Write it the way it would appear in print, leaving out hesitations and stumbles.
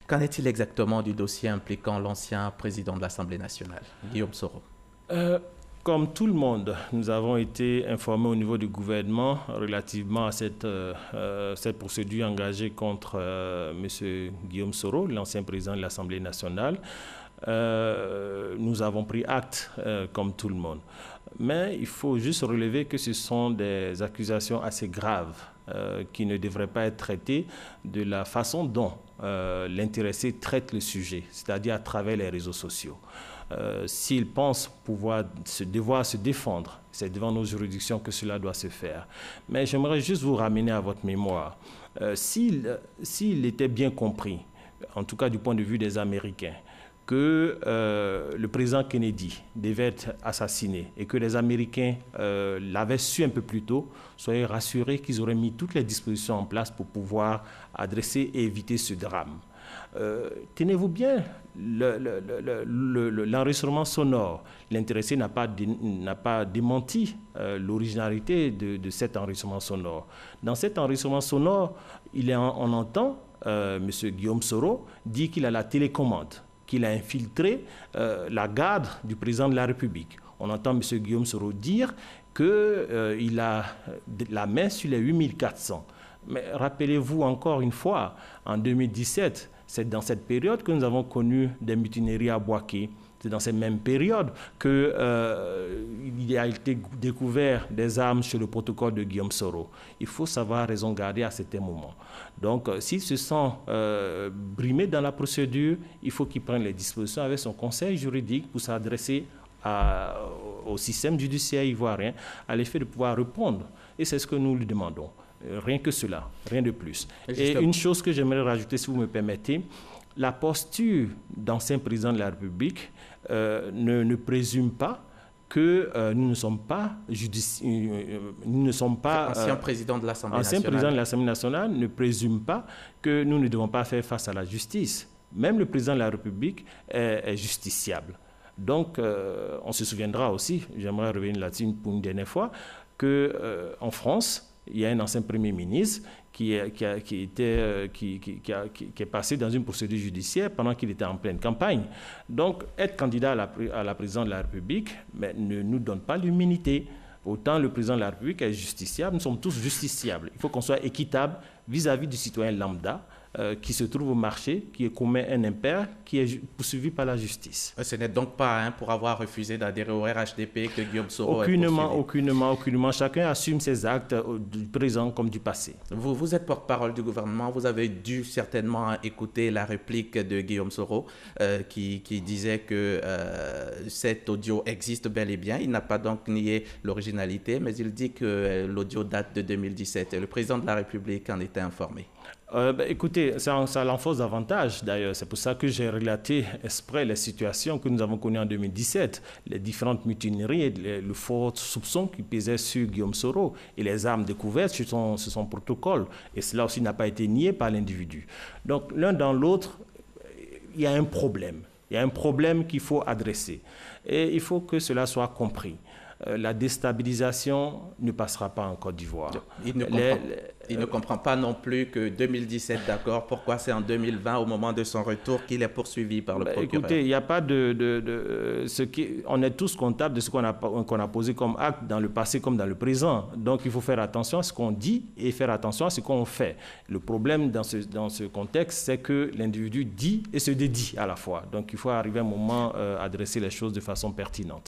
Qu'en est-il exactement du dossier impliquant l'ancien président de l'Assemblée nationale, Guillaume Soro? Euh, Comme tout le monde, nous avons été informés au niveau du gouvernement relativement à cette procédure engagée contre M. Guillaume Soro, l'ancien président de l'Assemblée nationale. Nous avons pris acte comme tout le monde. Mais il faut juste relever que ce sont des accusations assez graves qui ne devraient pas être traitées de la façon dont l'intéressé traite le sujet, c'est-à-dire à travers les réseaux sociaux. S'il pense devoir se défendre, c'est devant nos juridictions que cela doit se faire. Mais j'aimerais juste vous ramener à votre mémoire. S'il était bien compris, en tout cas du point de vue des Américains, que le président Kennedy devait être assassiné et que les Américains l'avaient su un peu plus tôt, soyez rassurés qu'ils auraient mis toutes les dispositions en place pour pouvoir adresser et éviter ce drame. Tenez-vous bien, l'enregistrement sonore, l'intéressé n'a pas démenti l'originalité de cet enregistrement sonore. Dans cet enregistrement sonore, on entend M. Guillaume Soro dire qu'il a la télécommande, qu'il a infiltré la garde du président de la République. On entend M. Guillaume Soro dire qu'il a la main sur les 8400. Mais rappelez-vous encore une fois, en 2017, c'est dans cette période que nous avons connu des mutineries à Bouaké. C'est dans cette même période qu'il a été découvert des armes sur le protocole de Guillaume Soro. Il faut savoir raison garder à certains moments. Donc, s'il se sent brimé dans la procédure, il faut qu'il prenne les dispositions avec son conseil juridique pour s'adresser au système judiciaire ivoirien à l'effet de pouvoir répondre. Et c'est ce que nous lui demandons. Rien que cela, rien de plus. Et une chose que j'aimerais rajouter, si vous me permettez, la posture d'ancien président de la République ne présume pas que nous ne sommes pas ancien président de l'Assemblée nationale. Ancien président de l'Assemblée nationale ne présume pas que nous ne devons pas faire face à la justice. Même le président de la République est justiciable. Donc, on se souviendra aussi, j'aimerais revenir là-dessus pour une dernière fois, qu'en France, il y a un ancien Premier ministre qui est passé dans une procédure judiciaire pendant qu'il était en pleine campagne. Donc, être candidat à la présidence de la République ne nous donne pas l'immunité. Autant le président de la République est justiciable, nous sommes tous justiciables. Il faut qu'on soit équitable vis-à-vis du citoyen lambda qui se trouve au marché, qui commet un impair, qui est poursuivi par la justice. Ce n'est donc pas pour avoir refusé d'adhérer au RHDP que Guillaume Soro Aucunement. Chacun assume ses actes du présent comme du passé. Vous êtes porte-parole du gouvernement. Vous avez dû certainement écouter la réplique de Guillaume Soro qui disait que cet audio existe bel et bien. Il n'a pas donc nié l'originalité, mais il dit que l'audio date de 2017 et le président de la République en était informé. Écoutez, ça l'enforce davantage d'ailleurs. C'est pour ça que j'ai relaté exprès les situations que nous avons connues en 2017, les différentes mutineries et le fort soupçon qui pesait sur Guillaume Soro et les armes découvertes sur son protocole. Et cela aussi n'a pas été nié par l'individu. Donc l'un dans l'autre, il y a un problème. Il y a un problème qu'il faut adresser. Et il faut que cela soit compris. La déstabilisation ne passera pas en Côte d'Ivoire. Il ne comprend pas non plus que 2017, d'accord, pourquoi c'est en 2020, au moment de son retour, qu'il est poursuivi par le procureur. Écoutez, il n'y a pas on est tous comptables de ce qu'on a posé comme acte dans le passé comme dans le présent. Donc, il faut faire attention à ce qu'on dit et faire attention à ce qu'on fait. Le problème dans ce contexte, c'est que l'individu dit et se dédie à la fois. Donc, il faut arriver à un moment à adresser les choses de façon pertinente.